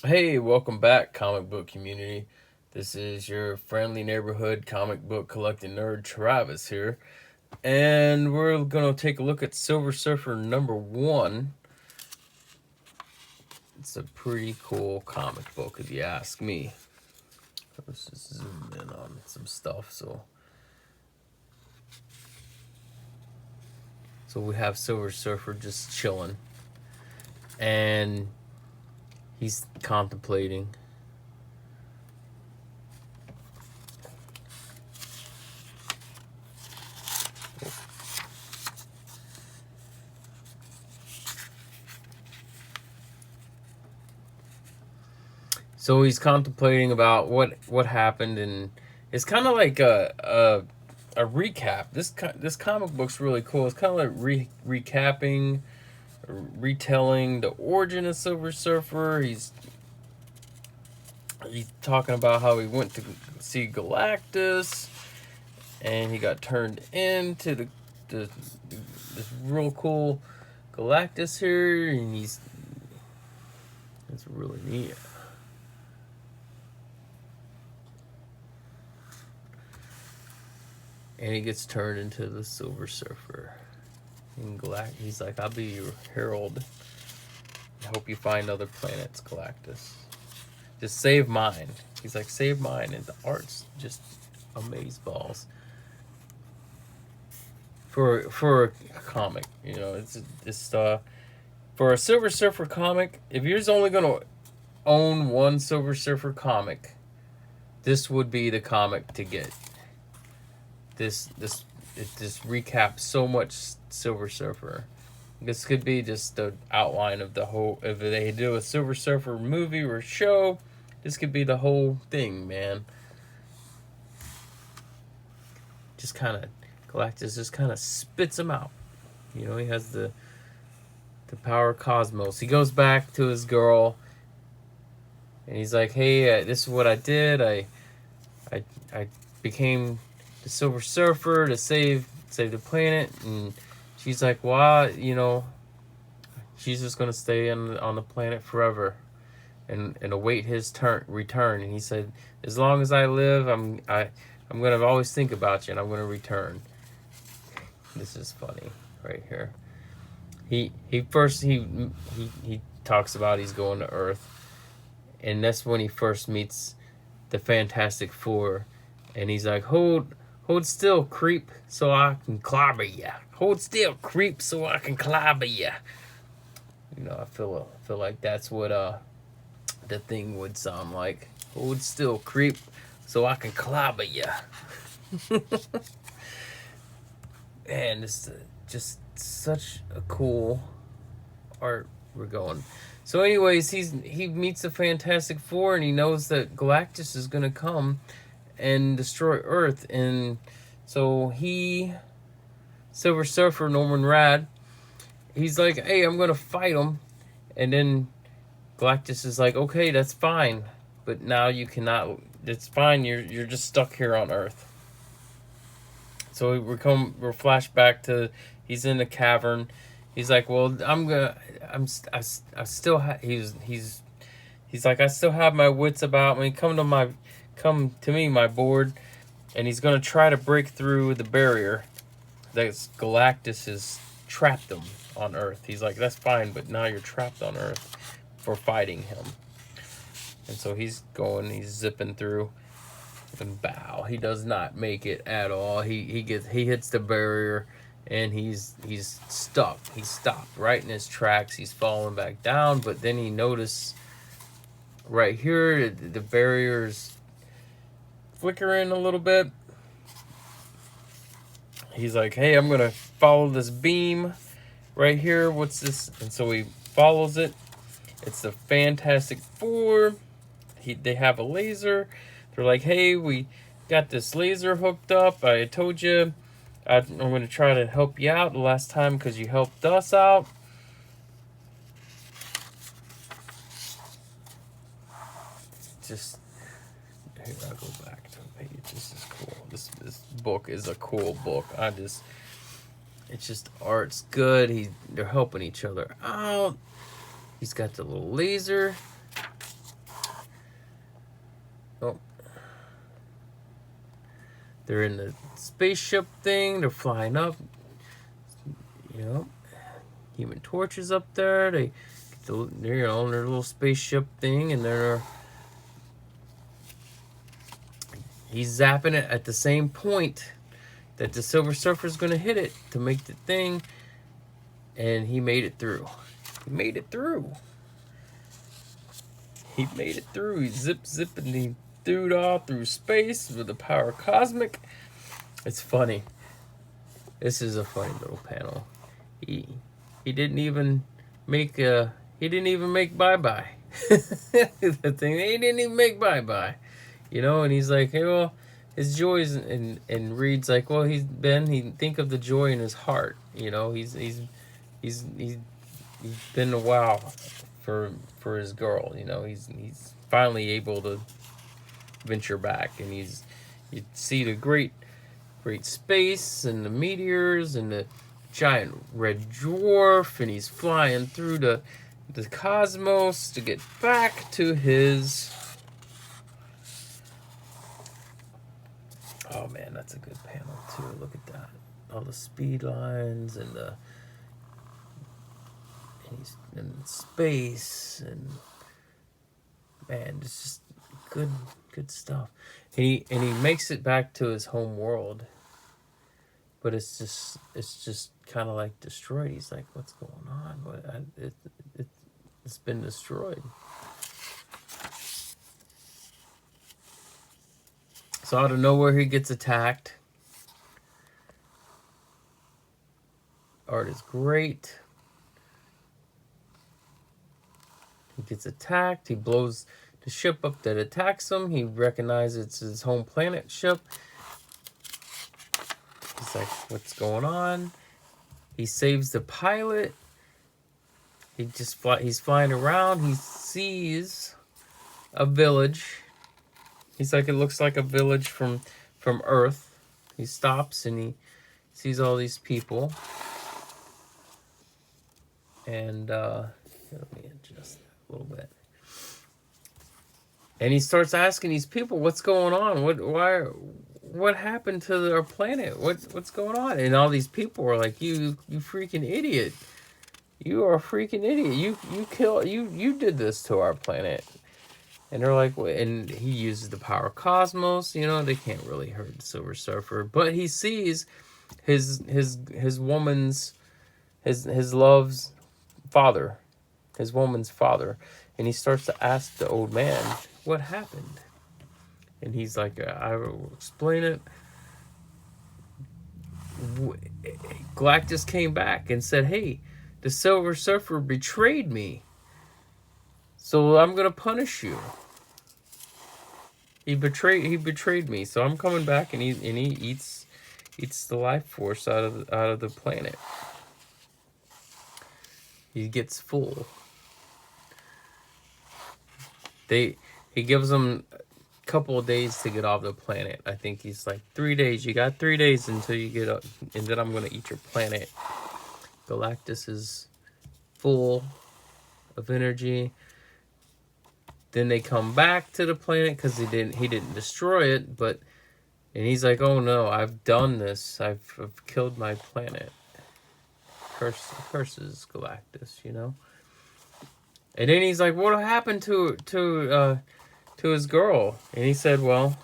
Hey, welcome back, comic book community. This is your friendly neighborhood comic book collecting nerd Travis here, and we're gonna take a look at Silver Surfer #1. It's a pretty cool comic book, if you ask me. Let's just zoom in on some stuff. So we have Silver Surfer just chilling, and he's contemplating. So he's contemplating about what happened, and it's kind of like a recap. This comic book's really cool. It's kind of like recapping, retelling the origin of Silver Surfer. He's talking about how he went to see Galactus, and he got turned into the this real cool Galactus here, and it's really neat. And he gets turned into the Silver Surfer. And he's like, I'll be your herald. I hope you find other planets, Galactus. Just save mine. He's like, save mine. And the art's just amazeballs. For a comic, it's for a Silver Surfer comic. If you're only gonna own one Silver Surfer comic, this would be the comic to get. It just recaps so much Silver Surfer. This could be just the outline of the whole. If they do a Silver Surfer movie or show, this could be the whole thing, man. Just kind of Galactus just kind of spits him out. He has the power of Cosmos. He goes back to his girl, and he's like, "Hey, this is what I did. I became the Silver Surfer to save the planet." And she's like, "Well, she's just gonna stay on the planet forever, and await his return." And he said, "As long as I live, I'm gonna always think about you, and I'm gonna return." This is funny right here. He first he talks about he's going to Earth, and that's when he first meets the Fantastic Four, and he's like, Hold still, creep, so I can clobber ya. Hold still, creep, so I can clobber ya. I feel like that's what the thing would sound like. Hold still, creep, so I can clobber ya. And it's just such a cool art we're going. So, anyways, he meets the Fantastic Four, and he knows that Galactus is gonna come and destroy Earth, and so Silver Surfer, Norman Rad, he's like, "Hey, I'm gonna fight him," and then Galactus is like, "Okay, that's fine, but now you cannot. It's fine. You're just stuck here on Earth." So we're flashback to he's in the cavern. He's like, "Well, I still he's like, I still have my wits about me. Come to me, my board." And he's gonna try to break through the barrier that Galactus has trapped him on Earth. He's like, "That's fine, but now you're trapped on Earth for fighting him." And so he's zipping through, and bow, he does not make it at all. He hits the barrier, and he's stuck. He's stopped right in his tracks. He's falling back down, but then he noticed right here the barrier's flickering a little bit. He's like, "Hey, I'm gonna follow this beam right here. What's this?" And so he follows it. It's the Fantastic Four. They have a laser. They're like, "Hey, we got this laser hooked up. I told you I'm gonna try to help you out the last time because you helped us out." Just here, I'll go back to the page. This is cool. This book is a cool book. It's just art's good. They're helping each other out. He's got the little laser. Oh, they're in the spaceship thing. They're flying up. You know, Human Torch is up there. They're on their little spaceship thing, and he's zapping it at the same point that the Silver Surfer's going to hit it to make the thing, and he made it through. He made it through. He made it through. He zip, and he threw it all through space with the power cosmic. It's funny. This is a funny little panel. He didn't even make bye-bye. The thing, he didn't even make bye-bye. You know, and he's like, hey, well, his joy is, and Reed's like, well, he think of the joy in his heart. You know, he's been a while for his girl. You know, he's finally able to venture back, and you see the great space and the meteors and the giant red dwarf, and he's flying through the cosmos to get back to his. Oh man, that's a good panel too. Look at that, all the speed lines and he's in space, and man, it's just good stuff. And he makes it back to his home world, but it's just kind of like destroyed. He's like, what's going on? It's been destroyed. So out of nowhere, he gets attacked. Art is great. He gets attacked. He blows the ship up that attacks him. He recognizes it's his home planet ship. He's like, what's going on? He saves the pilot. He's flying around. He sees a village. He's like, it looks like a village from Earth. He stops and he sees all these people. And let me adjust that a little bit. And he starts asking these people, what's going on? What happened to our planet? What's going on? And all these people are like, you freaking idiot. You are a freaking idiot. You did this to our planet. And they're like, and he uses the power cosmos. You know, they can't really hurt the Silver Surfer, but he sees his woman's his love's father, his woman's father, and he starts to ask the old man what happened. And he's like, I will explain it. Galactus came back and said, hey, the Silver Surfer betrayed me, so I'm gonna punish you. He betrayed me, so I'm coming back, and he eats the life force out of the planet. He gets full. He gives him a couple of days to get off the planet. I think he's like 3 days. You got 3 days until you get up, and then I'm gonna eat your planet. Galactus is full of energy. Then they come back to the planet because he didn't destroy it, and he's like, oh no, I've done this. I've killed my planet. Curses Galactus, you know. And then he's like, what happened to his girl? And he said, well,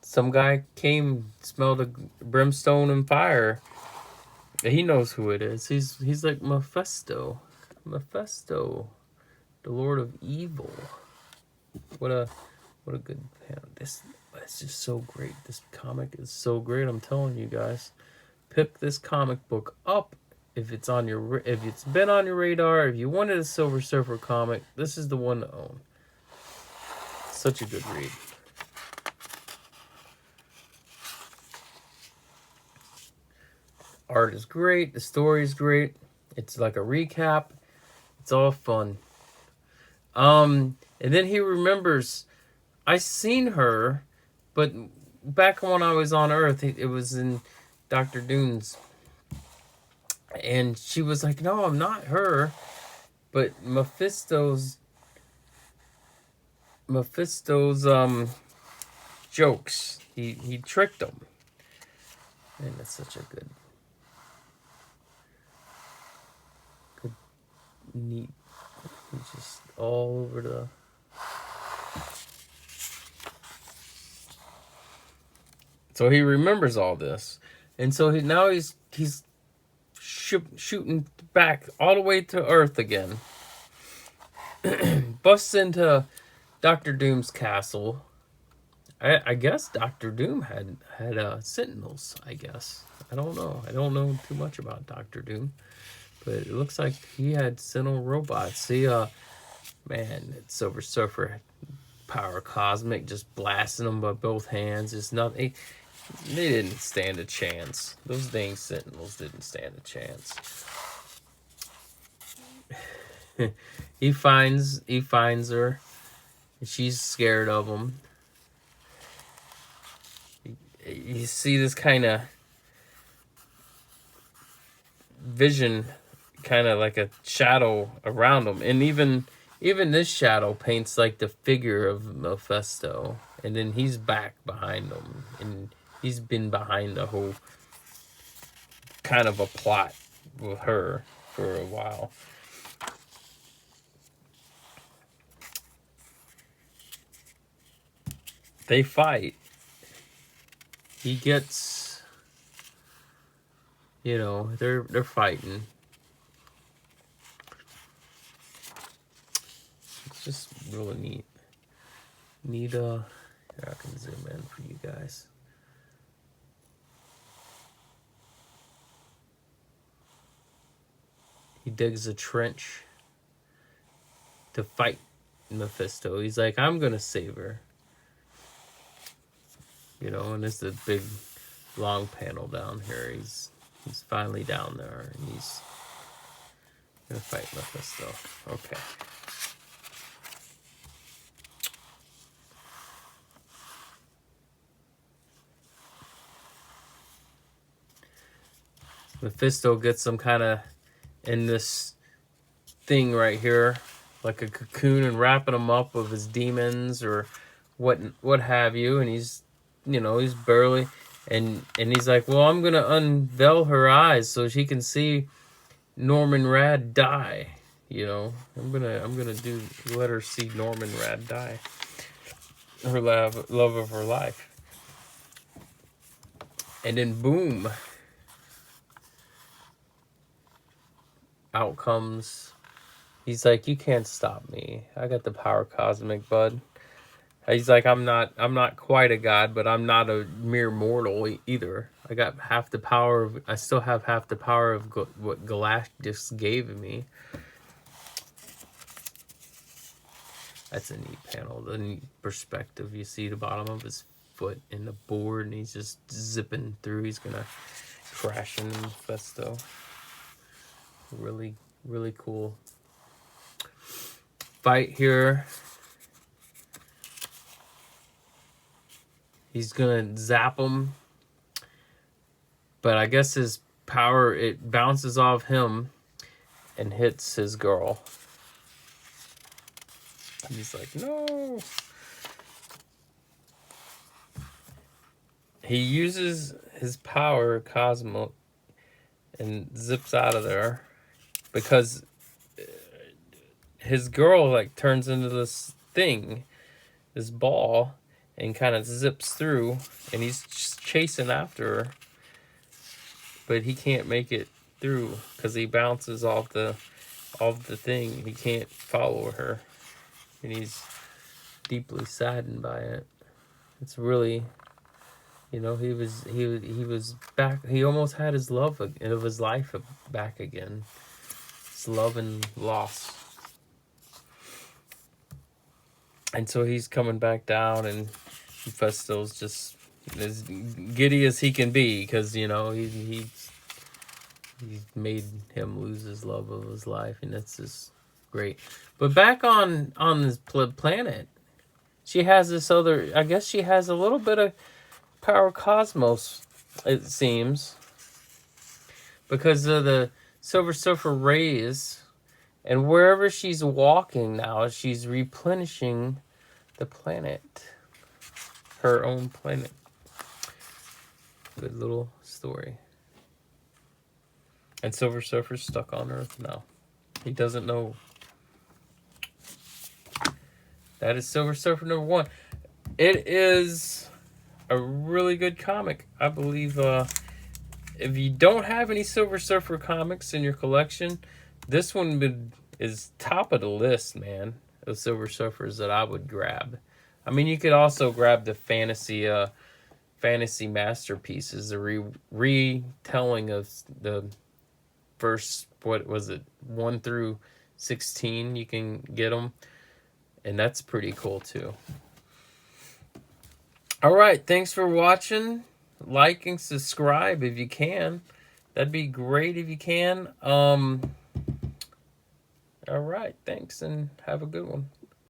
some guy came, smelled a brimstone and fire. He knows who it is. He's like Mephisto, the Lord of Evil. What a good panel. It's just so great. This comic is so great. I'm telling you guys, pick this comic book up if it's been on your radar. If you wanted a Silver Surfer comic, this is the one to own. Such a good read. Art is great. The story is great. It's like a recap. It's all fun. And then he remembers, I seen her, but back when I was on Earth, it was in Dr. Doom's, and she was like, no, I'm not her, but Mephisto Mephisto's jokes. He tricked them. And it's such a good neat. He's just all over the. So he remembers all this, and so now he's shooting back all the way to Earth again. Busts into Doctor Doom's castle. I guess Doctor Doom had sentinels. I guess I don't know. I don't know too much about Doctor Doom, but it looks like he had sentinel robots. See, man, Silver Surfer, power cosmic, just blasting them by both hands. It's nothing. They didn't stand a chance. Those dang sentinels didn't stand a chance. he finds her. And she's scared of him. You see this kind of vision, kind of like a shadow around him, and even this shadow paints like the figure of Mephisto, and then he's back behind him, and he's been behind the whole kind of a plot with her for a while. They fight. He gets, they're fighting. It's just really neat. Here, I can zoom in for you guys. He digs a trench to fight Mephisto. He's like, I'm gonna save her. And it's a big, long panel down here. He's finally down there, and he's gonna fight Mephisto. Okay. Mephisto gets some kind of in this thing right here, like a cocoon, and wrapping him up with his demons or what have you, and he's barely, and he's like, well, I'm gonna unveil her eyes so she can see Norman Rad die. I'm gonna let her see Norman Rad die, her love of her life. And then boom, out comes. He's like, you can't stop me. I got the power cosmic, bud. He's like, I'm not quite a god, but I'm not a mere mortal either. I got half the power of. I still have half the power of what Galactus gave me. That's a neat panel. The neat perspective. You see the bottom of his foot in the board, and he's just zipping through. He's gonna crash into Mephisto. Really, really cool fight here. He's gonna zap him, but I guess his power, it bounces off him and hits his girl. And he's like, no. He uses his power, Cosmo, and zips out of there because his girl turns into this thing, this ball, and kind of zips through, and he's just chasing after her, but he can't make it through because he bounces off the thing. He can't follow her, and he's deeply saddened by it. It's really, he was back. He almost had his love of his life back again. His love and loss. And so he's coming back down, and Mephisto's just as giddy as he can be because he made him lose his love of his life, and that's just great. But back on this planet, she has this other. I guess she has a little bit of power cosmos, it seems, because of the Silver Surfer rays. And wherever she's walking now, she's replenishing the planet. Her own planet. Good little story. And Silver Surfer's stuck on Earth now. He doesn't know. That is Silver Surfer #1. It is a really good comic. I believe if you don't have any Silver Surfer comics in your collection, this one is top of the list, man, of Silver Surfers that I would grab. I mean, you could also grab the fantasy masterpieces, the retelling of the first, what was it, 1 through 16. You can get them, and that's pretty cool too. All right, thanks for watching. Like and subscribe if you can. That'd be great if you can. All right, thanks, and have a good one.